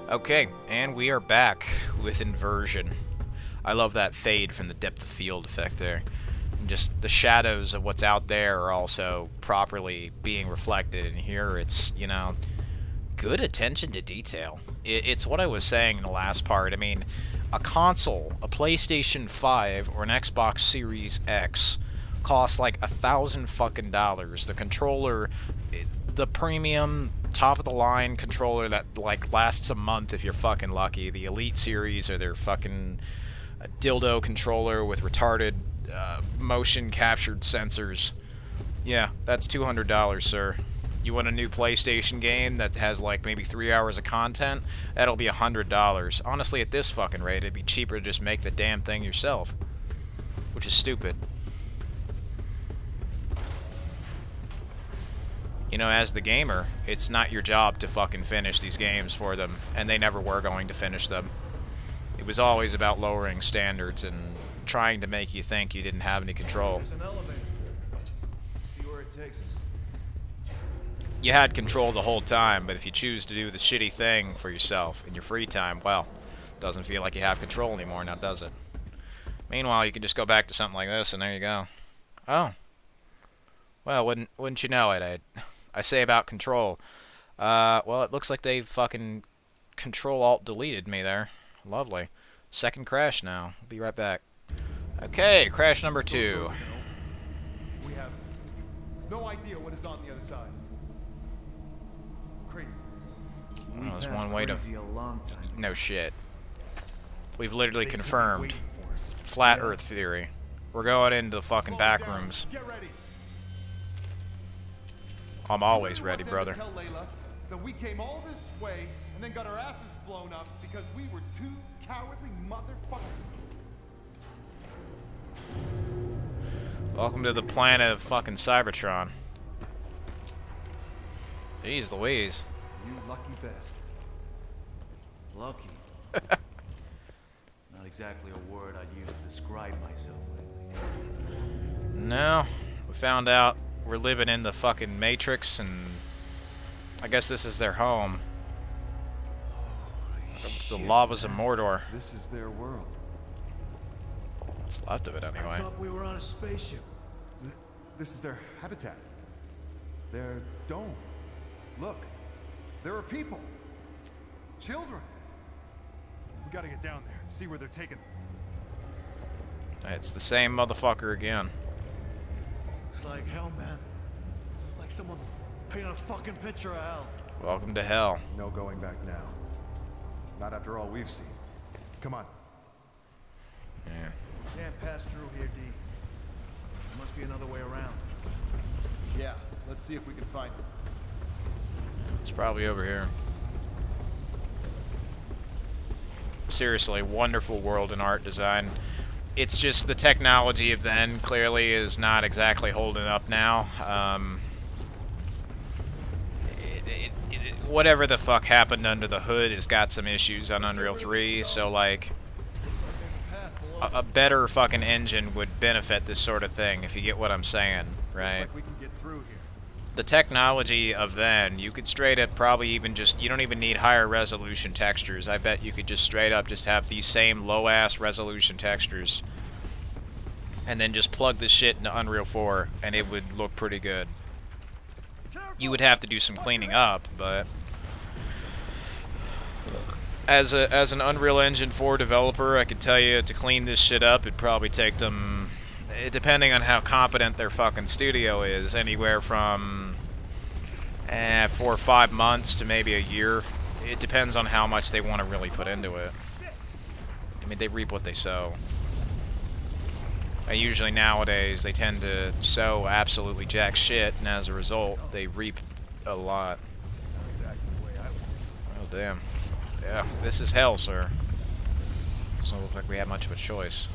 Okay, and we are back with Inversion. I love that fade from the depth of field effect there. And just the shadows of what's out there are also properly being reflected, and here it's, you know, good attention to detail. It's what I was saying in the last part. I mean, a console, a PlayStation 5 or an Xbox Series X costs like $1,000 fucking dollars. The controller, the premium top of the line controller that like lasts a month if you're fucking lucky. The Elite series or their fucking dildo controller with retarded motion captured sensors. Yeah, that's $200, sir. You want a new PlayStation game that has like maybe 3 hours of content? That'll be $100. Honestly, at this fucking rate, it'd be cheaper to just make the damn thing yourself, which is stupid. You know, as the gamer, it's not your job to fucking finish these games for them, and they never were going to finish them. It was always about lowering standards and trying to make you think you didn't have any control. There's an elevator. See where it takes us. You had control the whole time, but if you choose to do the shitty thing for yourself in your free time, well, it doesn't feel like you have control anymore now, does it? Meanwhile, you can just go back to something like this, and there you go. Oh. Well, wouldn't you know it, I say about control. Well, it looks like they fucking Control-Alt-deleted me there. Lovely. Second crash now. I'll be right back. Okay, crash number 2. We have no idea what is on the other side. Crazy. Well, there's one way to... No shit. We've literally confirmed flat Earth theory. We're going into the fucking back rooms. Get ready. I'm always ready, brother. Tell Layla that we came all this way and then got our asses blown up because we were two cowardly motherfuckers. Welcome to the planet of fucking Cybertron. Jeez Louise. You lucky bastard. Lucky. Not exactly a word I'd use to describe myself lately. No, we found out we're living in the fucking Matrix, and I guess this is their home. The lavas of Mordor. This is their world. What's left of it, I anyway. thought we were on a spaceship. This is their habitat. Their dome. Look, there are people. Children. We gotta get down there, see where they're taking them. It's the same motherfucker again. It's like hell, man. Like someone painted a fucking picture of hell. Welcome to hell. No going back now. Not after all we've seen. Come on. Yeah. Can't pass through here, D. There must be another way around. Yeah, let's see if we can find it. It's probably over here. Seriously, wonderful world in art design. It's just the technology of then clearly is not exactly holding up now. Whatever the fuck happened under the hood has got some issues on Unreal 3, so like a better fucking engine would benefit this sort of thing, if you get what I'm saying, right? Looks like we can get through here. The technology of then, you could straight up probably even just, you don't even need higher resolution textures. I bet you could just straight up just have these same low-ass resolution textures and then just plug this shit into Unreal 4 and it would look pretty good. You would have to do some cleaning up, but as an Unreal Engine 4 developer, I can tell you to clean this shit up, it'd probably take them, depending on how competent their fucking studio is, anywhere from 4 or 5 months to maybe a year. It depends on how much they want to really put into it. I mean, they reap what they sow. And usually nowadays, they tend to sow absolutely jack shit, and as a result, they reap a lot. Oh, damn. Yeah, this is hell, sir. Doesn't look like we have much of a choice.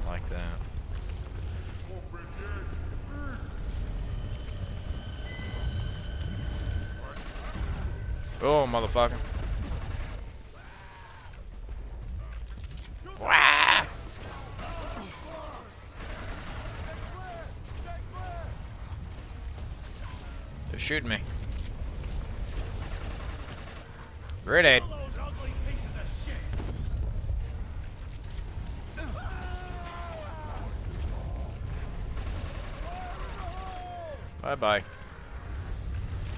Like that. Oh, motherfucker. Wah! They're shooting me. Grenade. Bye-bye.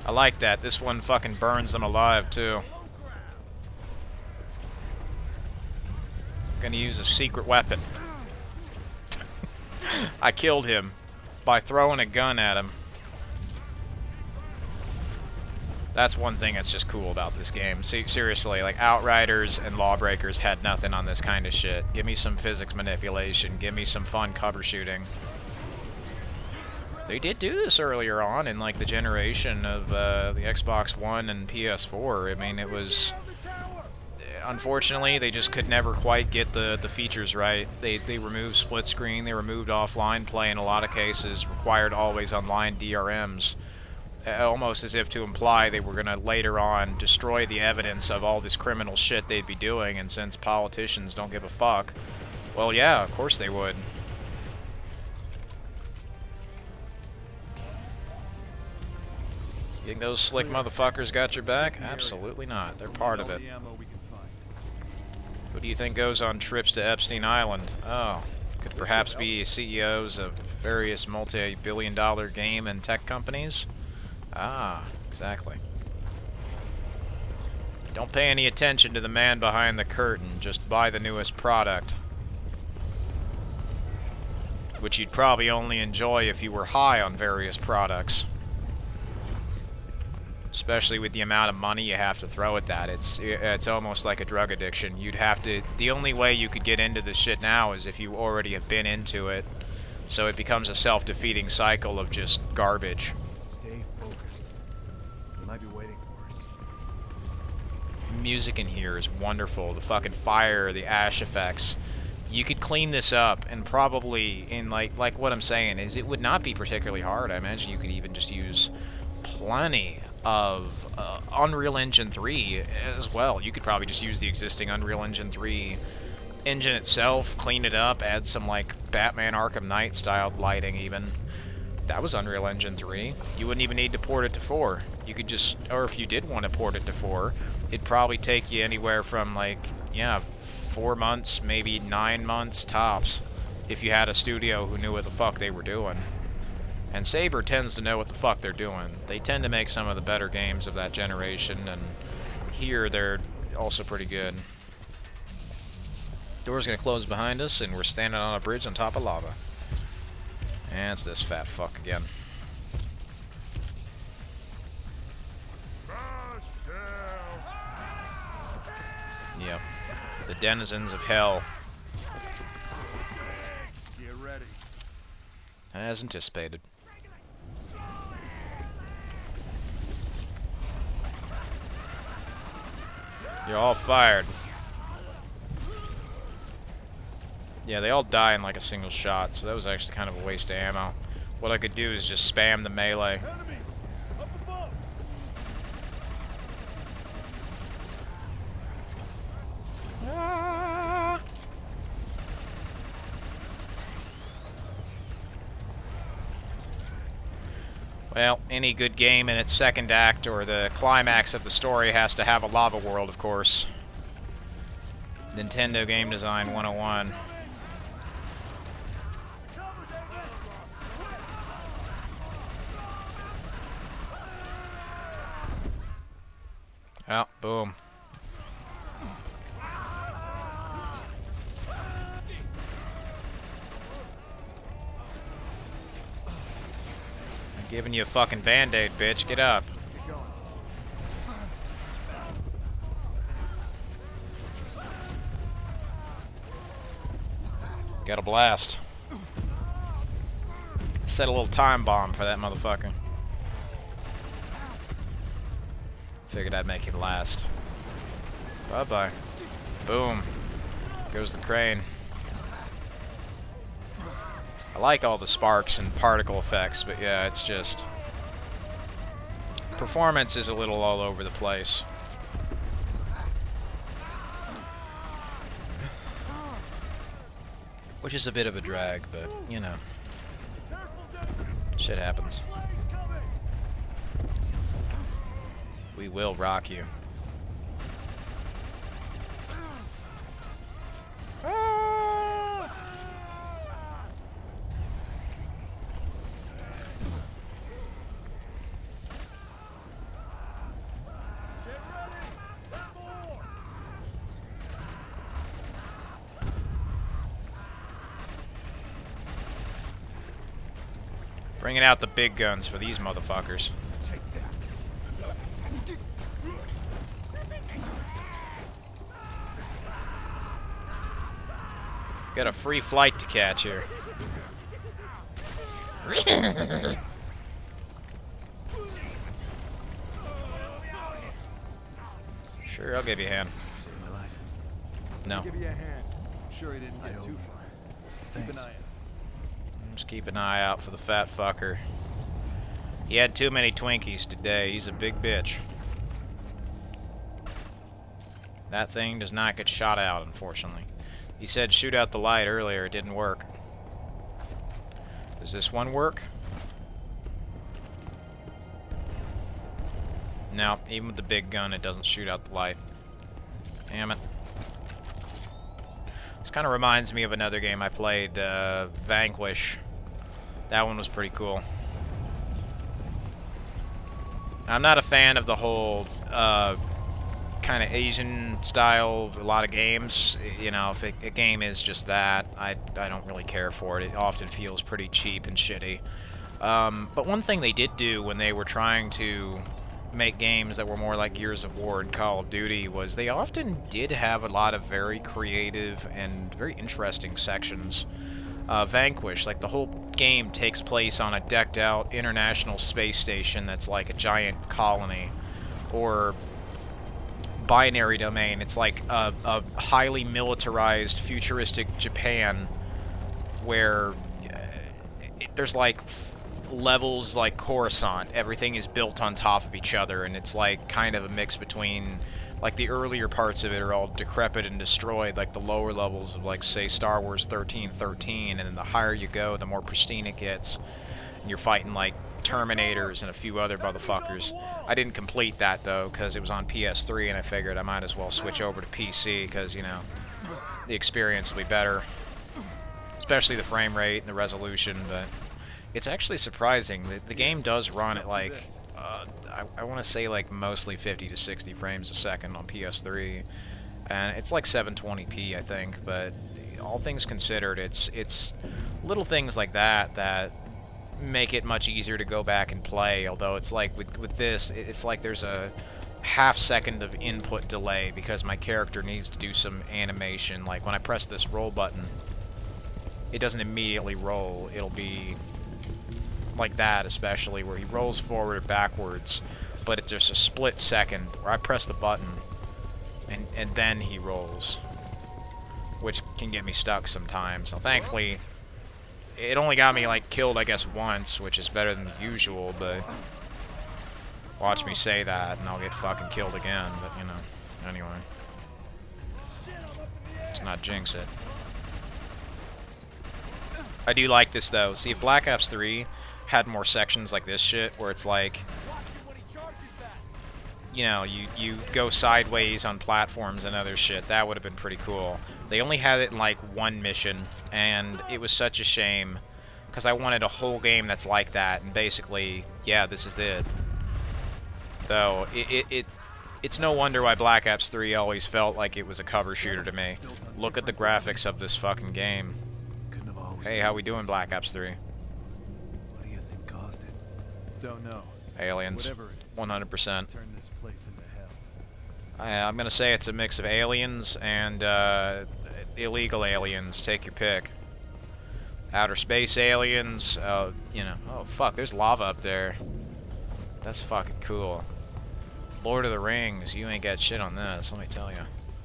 I like that. This one fucking burns them alive, too. Gonna use a secret weapon. I killed him by throwing a gun at him. That's one thing that's just cool about this game. Seriously, like, Outriders and Lawbreakers had nothing on this kind of shit. Give me some physics manipulation. Give me some fun cover shooting. They did do this earlier on in, like, the generation of the Xbox One and PS4. I mean, it was... Unfortunately, they just could never quite get the features right. They removed split screen, they removed offline play in a lot of cases, required always online DRMs, almost as if to imply they were going to later on destroy the evidence of all this criminal shit they'd be doing, and since politicians don't give a fuck, well, yeah, of course they would. You think those slick motherfuckers got your back? Absolutely not. They're part of it. Who do you think goes on trips to Epstein Island? Oh, could perhaps be CEOs of various multi-billion-dollar game and tech companies? Ah, exactly. Don't pay any attention to the man behind the curtain. Just buy the newest product. Which you'd probably only enjoy if you were high on various products. Especially with the amount of money you have to throw at that. It's almost like a drug addiction. You'd have to... The only way you could get into this shit now is if you already have been into it. So it becomes a self-defeating cycle of just garbage. Stay focused. They might be waiting for us. Music in here is wonderful. The fucking fire, the ash effects. You could clean this up and probably, in like what I'm saying is, it would not be particularly hard. I imagine you could even just use plenty of Unreal Engine 3 as well. You could probably just use the existing Unreal Engine 3 engine itself, clean it up, add some like Batman Arkham Knight styled lighting even. That was Unreal Engine 3. You wouldn't even need to port it to 4. You could just, or if you did want to port it to 4, it'd probably take you anywhere from like, yeah, 4 months, maybe 9 months tops, if you had a studio who knew what the fuck they were doing. And Saber tends to know what the fuck they're doing. They tend to make some of the better games of that generation, and here they're also pretty good. Door's gonna close behind us, and we're standing on a bridge on top of lava. And it's this fat fuck again. Yep. The denizens of hell. Get ready. As anticipated. You're all fired. Yeah, they all die in like a single shot, so that was actually kind of a waste of ammo. What I could do is just spam the melee. Well, any good game in its second act or the climax of the story has to have a lava world, of course. Nintendo Game Design 101. Oh, boom. I'm giving you a fucking band-aid, bitch. Get up. Let's get going. Got a blast. Set a little time bomb for that motherfucker. Figured I'd make it last. Bye-bye. Boom. Goes the crane. I like all the sparks and particle effects, but yeah, it's just... Performance is a little all over the place. Which is a bit of a drag, but, you know. Shit happens. We will rock you. Bringing out the big guns for these motherfuckers. Take that. Got a free flight to catch here. Sure, I'll give you a hand. Saved my life. No. Give you a hand. I'm sure he didn't get too far. Keep an eye out. Just keep an eye out for the fat fucker. He had too many Twinkies today. He's a big bitch. That thing does not get shot out, unfortunately. He said shoot out the light earlier. It didn't work. Does this one work? No, even with the big gun, it doesn't shoot out the light. Damn it. This kind of reminds me of another game I played, Vanquish. That one was pretty cool. I'm not a fan of the whole kind of Asian style of a lot of games. You know, if a game is just that, I don't really care for it. It often feels pretty cheap and shitty. But one thing they did do when they were trying to make games that were more like Gears of War and Call of Duty was they often did have a lot of very creative and very interesting sections. Vanquish, like the whole game takes place on a decked out international space station that's like a giant colony. Or Binary Domain, it's like a highly militarized futuristic Japan where there's like levels like Coruscant. Everything is built on top of each other, and it's like kind of a mix between, like, the earlier parts of it are all decrepit and destroyed, like the lower levels of, like, say, Star Wars 1313, and then the higher you go, the more pristine it gets, and you're fighting, like, Terminators and a few other motherfuckers. I didn't complete that, though, because it was on PS3, and I figured I might as well switch over to PC, because, you know, the experience will be better, especially the frame rate and the resolution, but it's actually surprising. The game does run at, like, I want to say, like, mostly 50 to 60 frames a second on PS3, and it's like 720p, I think, but all things considered, it's little things like that that make it much easier to go back and play, although it's like, with this, it's like there's a half second of input delay, because my character needs to do some animation. Like, when I press this roll button, it doesn't immediately roll. It'll be like that, especially where he rolls forward or backwards, but it's just a split second where I press the button and then he rolls, which can get me stuck sometimes. Now, thankfully, it only got me, like, killed, I guess, once, which is better than usual, but watch me say that and I'll get fucking killed again, but, you know, anyway. Let's not jinx it. I do like this, though. See, if Black Ops 3 had more sections like this shit, where it's like, you know, you go sideways on platforms and other shit, that would have been pretty cool. They only had it in, like, one mission, and it was such a shame, because I wanted a whole game that's like that, and basically, yeah, this is it. Though, it's no wonder why Black Ops 3 always felt like it was a cover shooter to me. Look at the graphics of this fucking game. Hey, how we doing, Black Ops 3? Don't know. Aliens. 100%. Turn this place into hell. I'm gonna say it's a mix of aliens and illegal aliens. Take your pick. Outer space aliens. You know. Oh fuck, there's lava up there. That's fucking cool. Lord of the Rings. You ain't got shit on this. Let me tell you.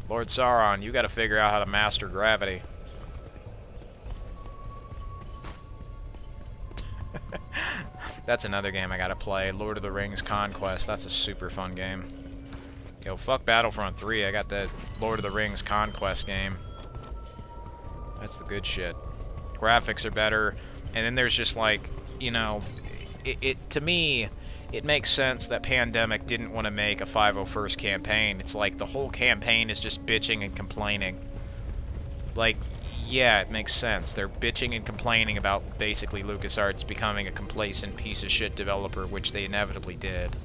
Lord Sauron, you got to figure out how to master gravity. That's another game I gotta play. Lord of the Rings Conquest. That's a super fun game. Yo, fuck Battlefront 3. I got that Lord of the Rings Conquest game. That's the good shit. Graphics are better. And then there's just, like, you know, to me, it makes sense that Pandemic didn't want to make a 501st campaign. It's like the whole campaign is just bitching and complaining. Like, yeah, it makes sense. They're bitching and complaining about basically LucasArts becoming a complacent piece of shit developer, which they inevitably did.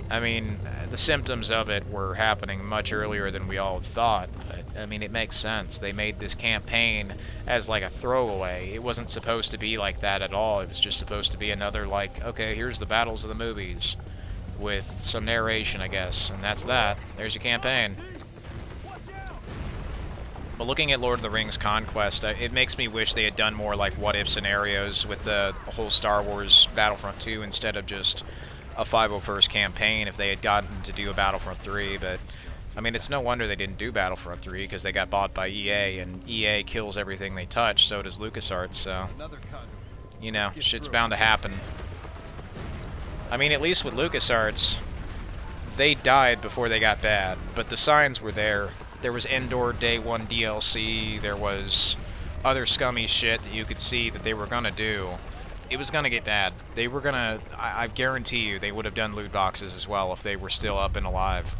I mean, the symptoms of it were happening much earlier than we all thought, but I mean, it makes sense. They made this campaign as like a throwaway. It wasn't supposed to be like that at all. It was just supposed to be another, like, okay, here's the battles of the movies with some narration, I guess, and that's that. There's your campaign. But looking at Lord of the Rings Conquest, it makes me wish they had done more like what-if scenarios with the whole Star Wars Battlefront 2 instead of just a 501st campaign if they had gotten to do a Battlefront 3, but I mean, it's no wonder they didn't do Battlefront 3 because they got bought by EA, and EA kills everything they touch, so does LucasArts, so, you know, shit's bound to happen. I mean, at least with LucasArts, they died before they got bad, but the signs were there. There was Endor Day 1 DLC, there was other scummy shit that you could see that they were gonna do. It was gonna get bad. They were gonna, I guarantee you, they would have done loot boxes as well if they were still up and alive.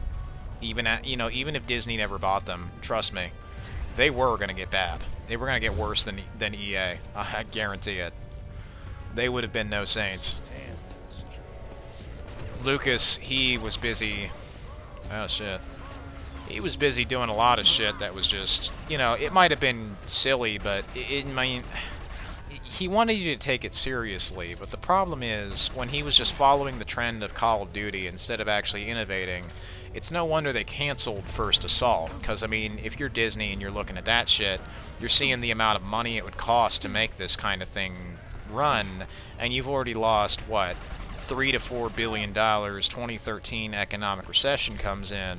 Even at, you know, even if Disney never bought them, trust me, they were gonna get bad. They were gonna get worse than EA. I guarantee it. They would have been no saints. Lucas, he was busy. Oh shit. He was busy doing a lot of shit that was just, you know, it might have been silly, but I mean, he wanted you to take it seriously, but the problem is, when he was just following the trend of Call of Duty instead of actually innovating, it's no wonder they canceled First Assault, because, I mean, if you're Disney and you're looking at that shit, you're seeing the amount of money it would cost to make this kind of thing run, and you've already lost, what, $3 to $4 billion, 2013 economic recession comes in.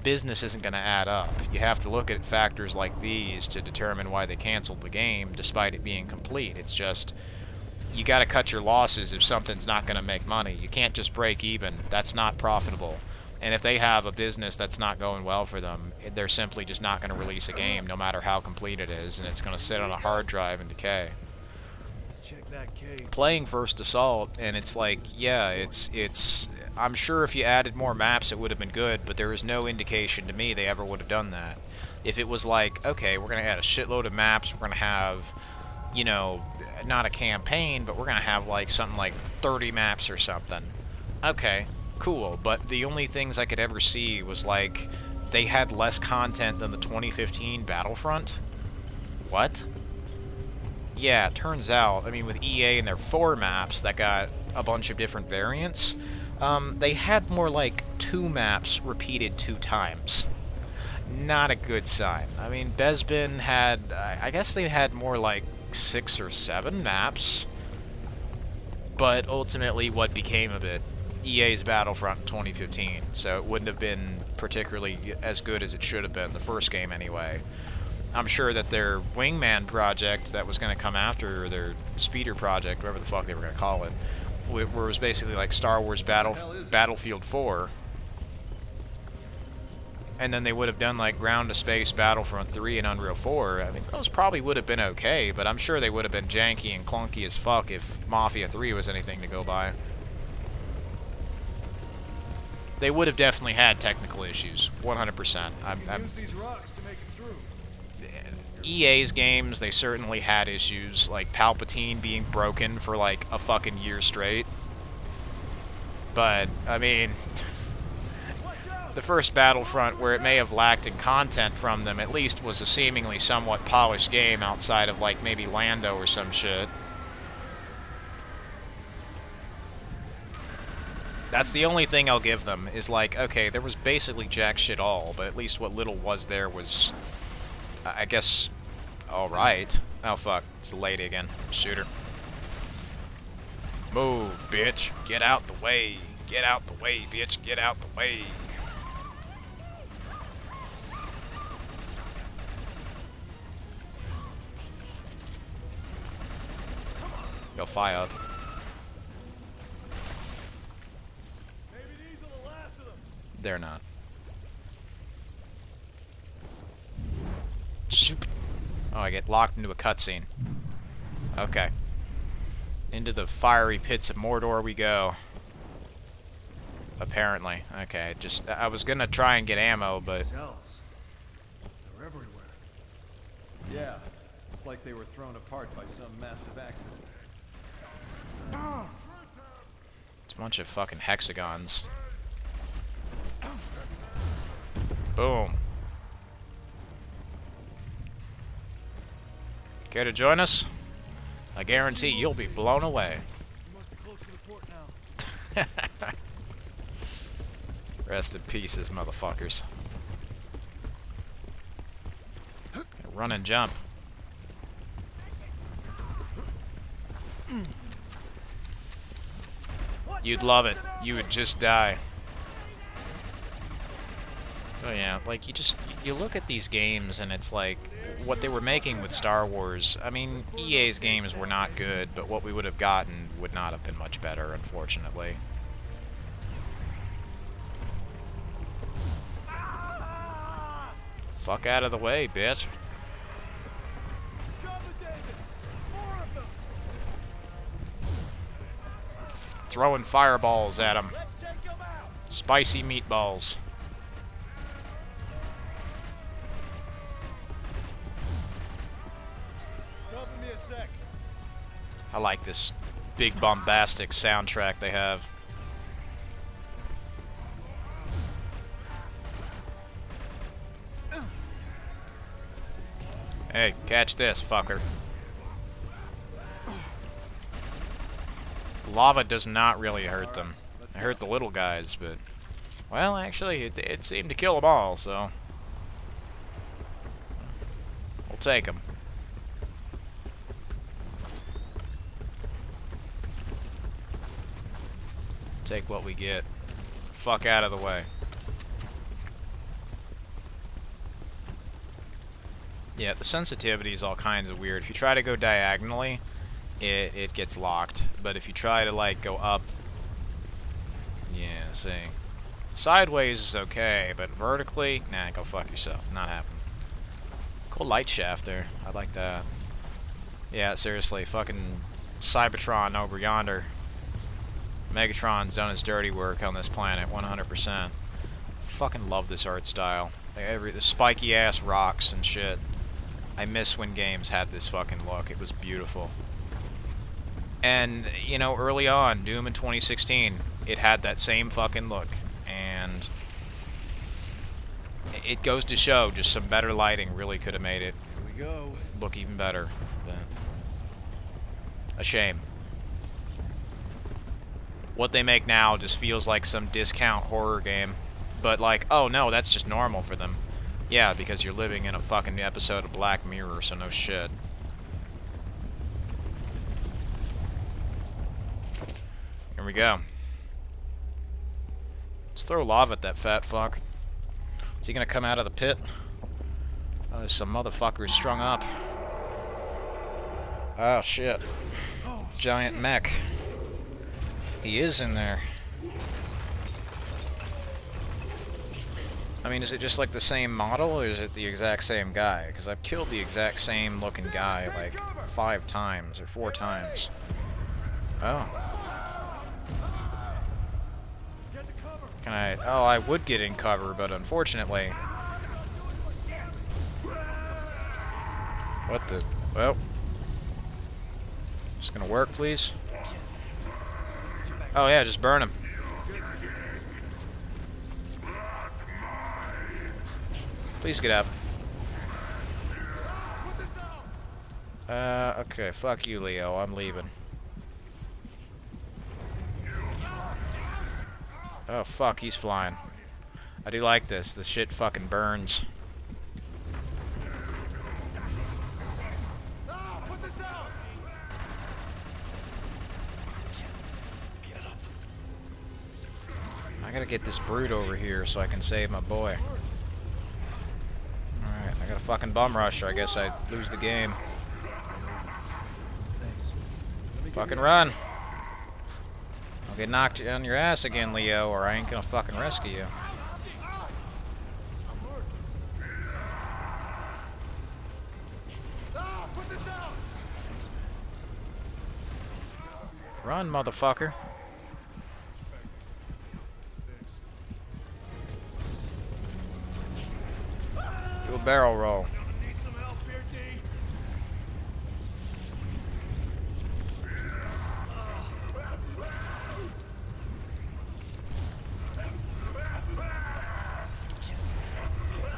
Business isn't going to add up. You have to look at factors like these to determine why they canceled the game, despite it being complete. It's just, you got to cut your losses if something's not going to make money. You can't just break even. That's not profitable. And if they have a business that's not going well for them, they're simply just not going to release a game, no matter how complete it is, and it's going to sit on a hard drive and decay. Playing First Assault, and it's like, yeah, it's I'm sure if you added more maps it would have been good, but there is no indication to me they ever would have done that. If it was like, okay, we're going to add a shitload of maps, we're going to have, you know, not a campaign, but we're going to have like something like 30 maps or something. Okay, cool, but the only things I could ever see was like, they had less content than the 2015 Battlefront? What? Yeah, it turns out, I mean, with EA and their 4 maps that got a bunch of different variants, they had more like 2 maps repeated 2 times. Not a good sign. I mean, Bespin had, I guess they had more like 6 or 7 maps, but ultimately what became of it? EA's Battlefront in 2015, so it wouldn't have been particularly as good as it should have been, the first game anyway. I'm sure that their Wingman project that was going to come after, or their Speeder project, whatever the fuck they were going to call it, where it was basically like Star Wars Battlefield 4, and then they would have done like Ground to Space Battlefront 3 and Unreal 4. I mean, those probably would have been okay, but I'm sure they would have been janky and clunky as fuck if Mafia 3 was anything to go by. They would have definitely had technical issues, 100%. EA's games, they certainly had issues, like Palpatine being broken for like a fucking year straight. But, I mean, the first Battlefront, where it may have lacked in content from them, at least was a seemingly somewhat polished game outside of like maybe Lando or some shit. That's the only thing I'll give them, is like, okay, there was basically jack shit all, but at least what little was there was, I guess, alright. Oh fuck, it's the lady again. Shoot her. Move, bitch. Get out the way. Get out the way, bitch. Get out the way. Go fire up. They're not. Shoot. Oh, I get locked into a cutscene. Okay. Into the fiery pits of Mordor we go. Apparently. Okay, I was gonna try and get ammo, but... Cells. They're everywhere. Yeah. It's like they were thrown apart by some massive accident. It's a bunch of fucking hexagons. Boom. Care to join us? I guarantee you'll be blown away. You must be close to the port now. Rest in pieces, motherfuckers. Run and jump. You'd love it. You would just die. Oh yeah, like you look at these games and it's like what they were making with Star Wars. I mean, EA's games were not good, but what we would have gotten would not have been much better, unfortunately. Fuck out of the way, bitch. Throwing fireballs at him. Spicy meatballs. I like this big bombastic soundtrack they have. Hey, catch this, fucker. Lava does not really hurt them. It hurt the little guys, but... Well, actually, it seemed to kill them all, so... We'll take them. Take what we get. Fuck out of the way. Yeah, the sensitivity is all kinds of weird. If you try to go diagonally, it gets locked. But if you try to, like, go up... Yeah, see. Sideways is okay, but vertically? Nah, go fuck yourself. Not happening. Cool light shaft there. I like that. Yeah, seriously, fucking Cybertron over yonder. Megatron's done his dirty work on this planet, 100%. Fucking love this art style. Like the spiky ass rocks and shit. I miss when games had this fucking look. It was beautiful. And, you know, early on, Doom in 2016, it had that same fucking look. And it goes to show just some better lighting really could have made it Here we go. look even better. But a shame. What they make now just feels like some discount horror game. But like, oh no, that's just normal for them. Yeah, because you're living in a fucking episode of Black Mirror, so no shit. Here we go. Let's throw lava at that fat fuck. Is he gonna come out of the pit? Oh, there's some motherfuckers strung up. Oh shit. Giant mech. He is in there. I mean, is it just like the same model, or is it the exact same guy? Because I've killed the exact same looking guy like 5 times or 4 times. Oh. Can I... Oh, I would get in cover, but unfortunately... What the... Well... Just gonna work, please? Oh yeah, just burn him. Please get up. Okay, fuck you, Leo. I'm leaving. Oh, fuck, he's flying. I do like this. The shit fucking burns. I gotta get this brute over here so I can save my boy. Alright, I got a fucking bum rusher. I guess I lose the game. Fucking run! I'll get knocked on your ass again, Leo, or I ain't gonna fucking rescue you. Run, motherfucker. Do a barrel roll.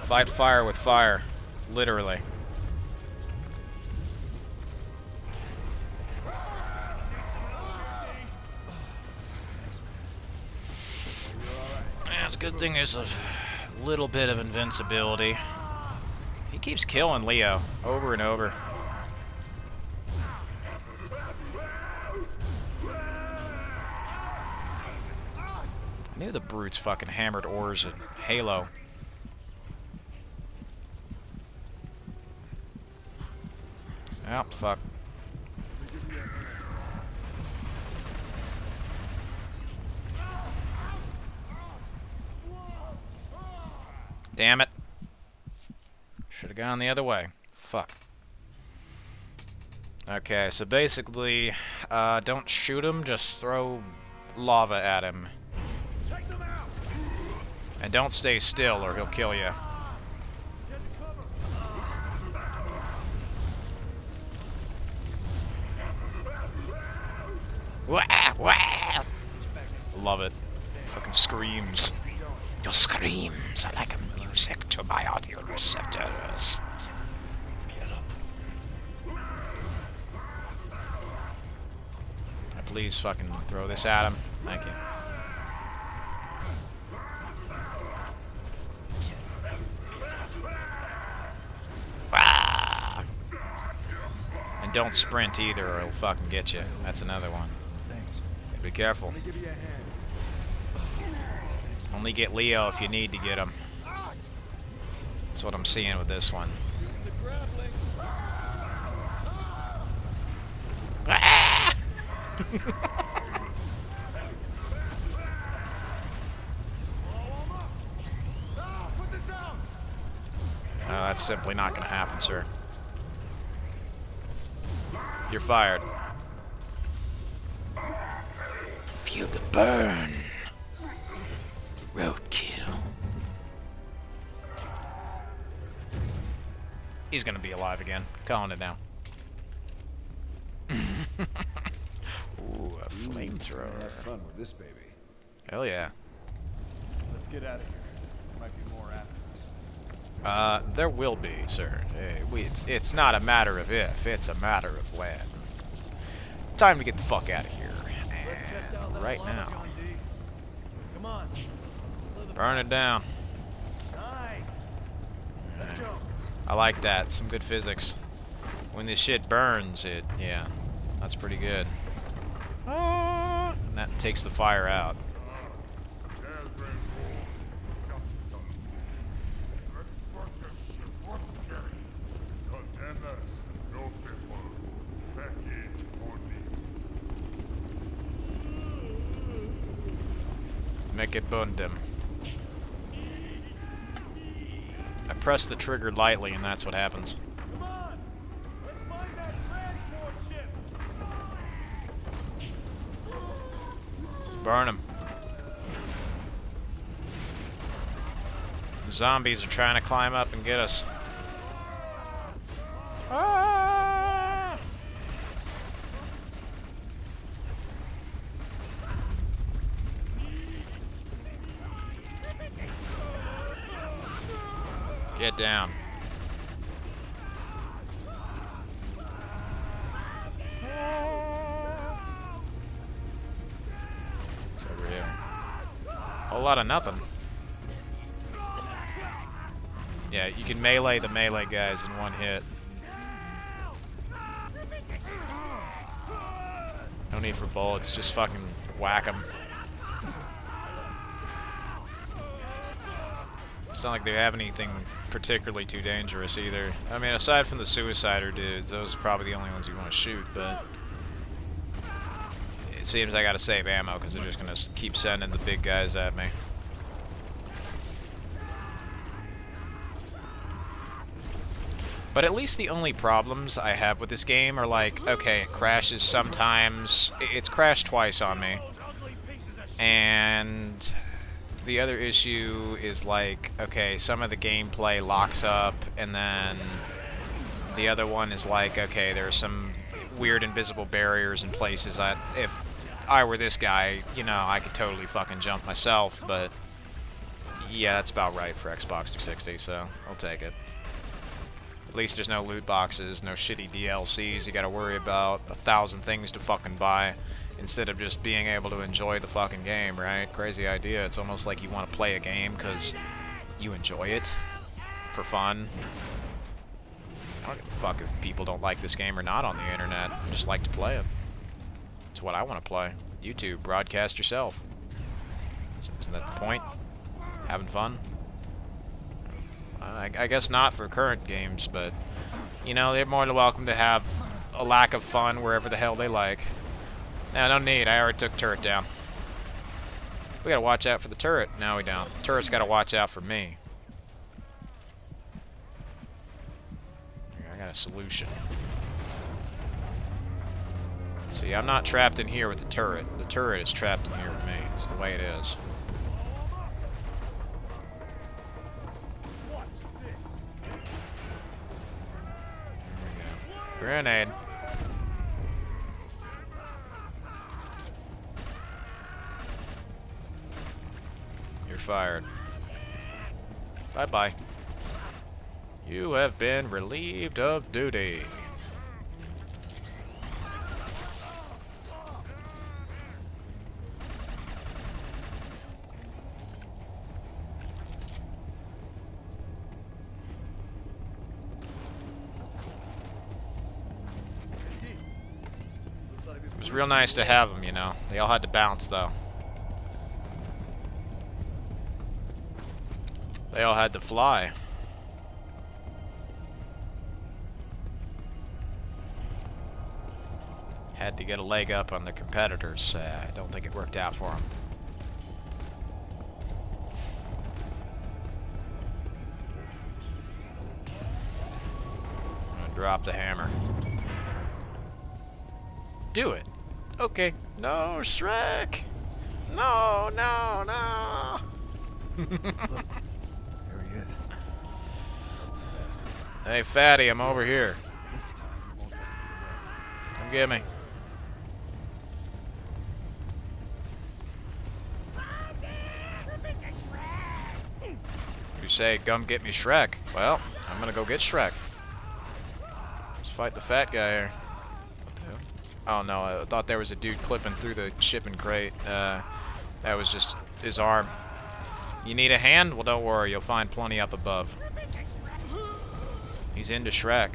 Fight fire with fire. Literally. thing is a little bit of invincibility. He keeps killing Leo over and over. I knew the brutes fucking hammered ores at Halo. Oh, fuck. Damn it. Should have gone the other way. Fuck. Okay, so basically, don't shoot him, just throw lava at him. And don't stay still or he'll kill you. Wah, wah. Love it. Fucking screams. Your screams are like music to my audio receptors. Please fucking throw this at him. Thank you. Ah! And don't sprint either or it'll fucking get you. That's another one. Thanks. Be careful. Let me give you a hand. Only get Leo if you need to get him. That's what I'm seeing with this one. Ah! That's simply not going to happen, sir. You're fired. Feel the burn. Roadkill. He's gonna be alive again. Calling it now. Ooh, a flamethrower. Have fun with this baby. Hell yeah. Let's get out of here. There might be more after us. There will be, sir. Hey, it's not a matter of if, it's a matter of when. Time to get the fuck out of here. Let's test out that Right lava, now. John D. Come on. Burn it down. Nice. Let's go. I like that. Some good physics. When this shit burns, yeah, that's pretty good. And that takes the fire out. Make it bundem. I press the trigger lightly and that's what happens. Come on. Let's find that transport ship. Burn him. The zombies are trying to climb up and get us. Ah! Get down. It's over here. A whole lot of nothing. Yeah, you can melee the melee guys in one hit. No need for bullets, just fucking whack them. It's not like they have anything particularly too dangerous either. I mean, aside from the suicider dudes, those are probably the only ones you want to shoot, but it seems I gotta save ammo because they're just gonna keep sending the big guys at me. But at least the only problems I have with this game are like, okay, it crashes sometimes. It's crashed twice on me. And the other issue is like, okay, some of the gameplay locks up, and then the other one is like, okay, there are some weird invisible barriers in places that if I were this guy, you know, I could totally fucking jump myself, but yeah, that's about right for Xbox 360, so I'll take it. At least there's no loot boxes, no shitty DLCs you gotta worry about, 1,000 things to fucking buy. instead of just being able to enjoy the fucking game, right? Crazy idea. It's almost like you want to play a game because you enjoy it for fun. I don't give a fuck if people don't like this game or not on the internet. I just like to play it. It's what I want to play. YouTube, broadcast yourself. Isn't that the point? Having fun? I guess not for current games, but, you know, they're more than welcome to have a lack of fun wherever the hell they like. Nah, no need. I already took turret down. We gotta watch out for the turret. Now we don't. Turret's gotta watch out for me. I got a solution. See, I'm not trapped in here with the turret. The turret is trapped in here with me. It's the way it is. Grenade. You're fired. Bye-bye. You have been relieved of duty. It was real nice to have them, you know. They all had to bounce, though. They all had to fly. Had to get a leg up on the competitors. I don't think it worked out for them. I'm gonna drop the hammer. Do it. Okay. No, Shrek. No, no, no. There he is. Hey, fatty, I'm over here. This time he won't let me get away. Come get me. You say, come get me Shrek. Well, I'm gonna go get Shrek. Let's fight the fat guy here. What the hell? Oh no, I thought there was a dude clipping through the shipping crate. That was just his arm. You need a hand? Well, don't worry, you'll find plenty up above. He's into Shrek.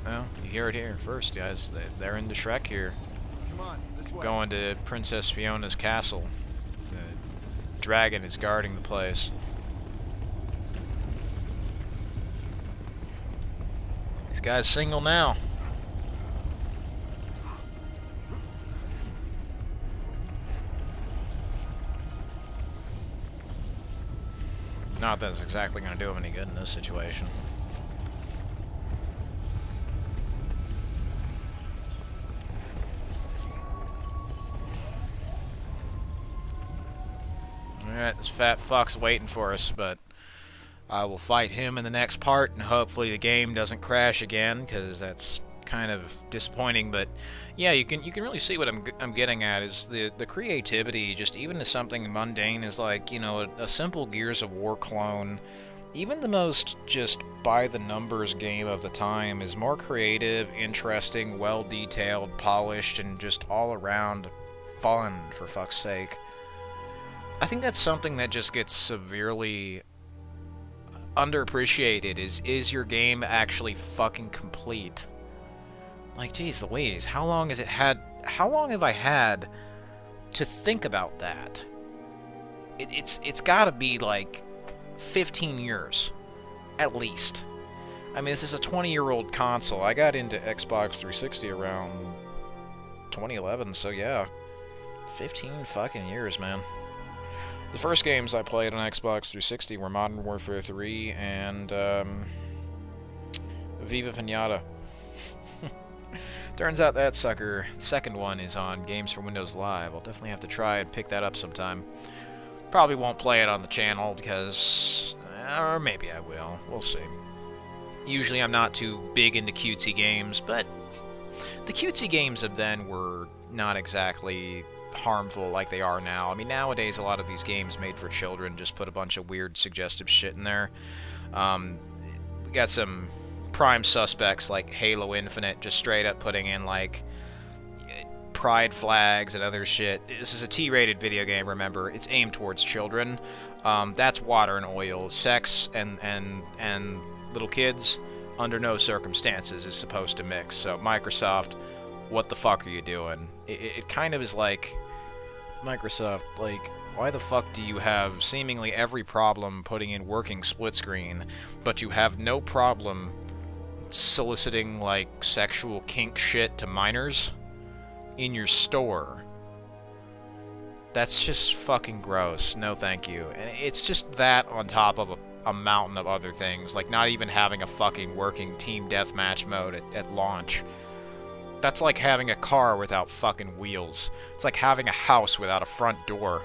Well, you hear it here first, guys. They're into Shrek here. Come on, this way. Going to Princess Fiona's castle. The dragon is guarding the place. This guy's single now. Not that it's exactly going to do him any good in this situation. Alright, this fat fuck's waiting for us, but I will fight him in the next part, and hopefully the game doesn't crash again, because that's kind of disappointing. But yeah, you can really see what I'm getting at is the creativity, just even to something mundane as like, you know, a simple Gears of War clone. Even the most just by the numbers game of the time is more creative, interesting, well detailed, polished, and just all around fun, for fuck's sake. I think that's something that just gets severely underappreciated is your game actually fucking complete? Like, geez Louise, how long have I had to think about that? It's gotta be like 15 years at least. I mean, this is a 20-year-old console. I got into Xbox 360 around 2011, so yeah, 15 fucking years, man. The first games I played on Xbox 360 were Modern Warfare 3 and Viva Pinata. Turns out that sucker, second one, is on Games for Windows Live. I'll definitely have to try and pick that up sometime. Probably won't play it on the channel because... or maybe I will. We'll see. Usually I'm not too big into cutesy games, but the cutesy games of then were not exactly harmful like they are now. I mean, nowadays a lot of these games made for children just put a bunch of weird suggestive shit in there. We got some prime suspects like Halo Infinite just straight up putting in like pride flags and other shit. This is a T-rated video game, remember. It's aimed towards children. That's water and oil. Sex and little kids, under no circumstances, is supposed to mix. So, Microsoft, what the fuck are you doing? It kind of is like, Microsoft, like, why the fuck do you have seemingly every problem putting in working split screen, but you have no problem soliciting, like, sexual kink shit to minors in your store? That's just fucking gross. No thank you. And it's just that on top of a mountain of other things, like not even having a fucking working team deathmatch mode at launch. That's like having a car without fucking wheels. It's like having a house without a front door.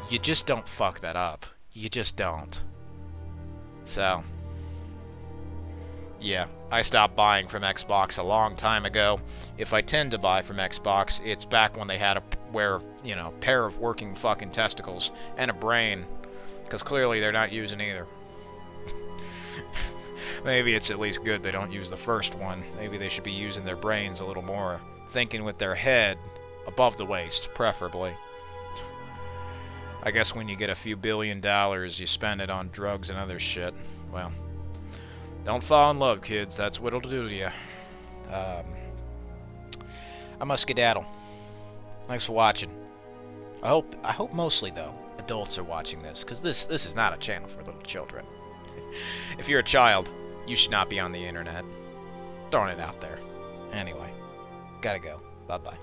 You just don't fuck that up. You just don't. So, yeah, I stopped buying from Xbox a long time ago. If I tend to buy from Xbox, it's back when they had a pair of working fucking testicles and a brain, because clearly they're not using either. Maybe it's at least good they don't use the first one. Maybe they should be using their brains a little more, thinking with their head above the waist, preferably. I guess when you get a few $1 billion, you spend it on drugs and other shit. Well, don't fall in love, kids. That's what it'll do to you. I must skedaddle. Thanks for watching. I hope mostly, though, adults are watching this, because this is not a channel for little children. If you're a child, you should not be on the internet. Throwing it out there. Anyway, gotta go. Bye-bye.